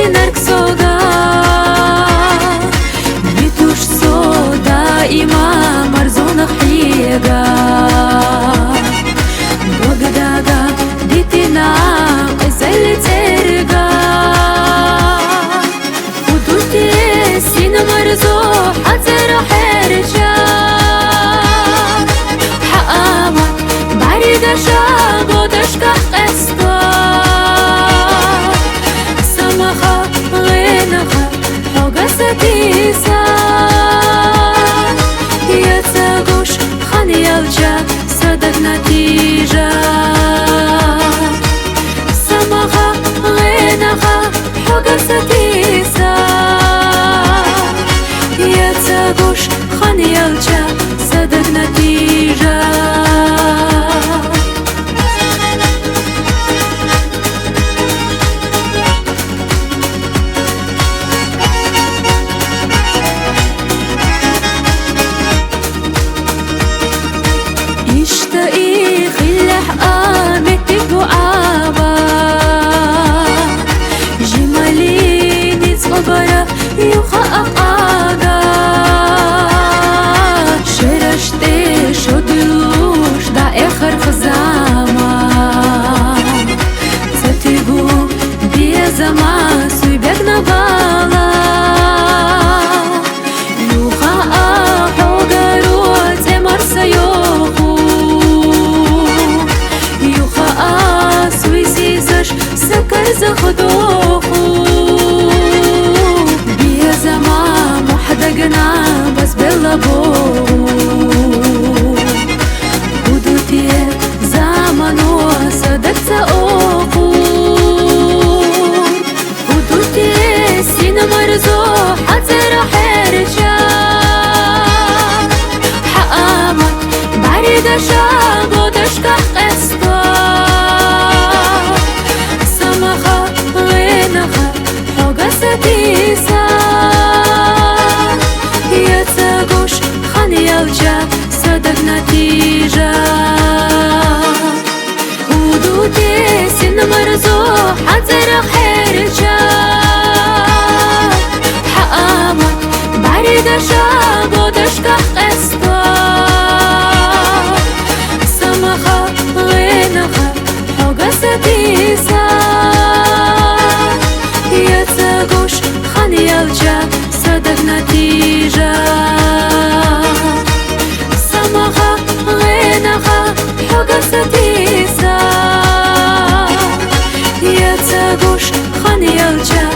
نرك صدا بيتوش صدا إما مرزون خيجا بغدادا ديتنا قزل ترجع ودوتي سين مرزو حزر حرجا حقامة بعريد شاب ودشكح قسطا سمخا غينخا حقستيسا يتساقوش خاني يلجا صدق نتيجة سمخا غينخا حقستيسا يتساقوش خاني يلجا صدق نتيجة اشتقي خلح قامتك وعابا جماليني صبرا يخاق عادا شرشتي شدوش دا اخر خزاما ستيبو بيه زمان سوي بيقنا بالا يخاق حوغرو تمر سيوخو سكر زخدوخو بيه زمان محدقنا بس بلبو ودوتي زمانو صدق تأوخو ودوتي سين مرزو حزر حرجا حقامة بعريد شاب ودشكح قسطا حقستيسا يتساقوش خاني يلجا صدق نتيجة ودوتي سن مرزو حزر حرجا حقامة بعريد شاب ودشكح قسطا سمخا غينخا حقستيسا يتساقوش خاني يلجا صدق نتيجة سمخا غينخا حقستيسا يتساقوش خاني يلجا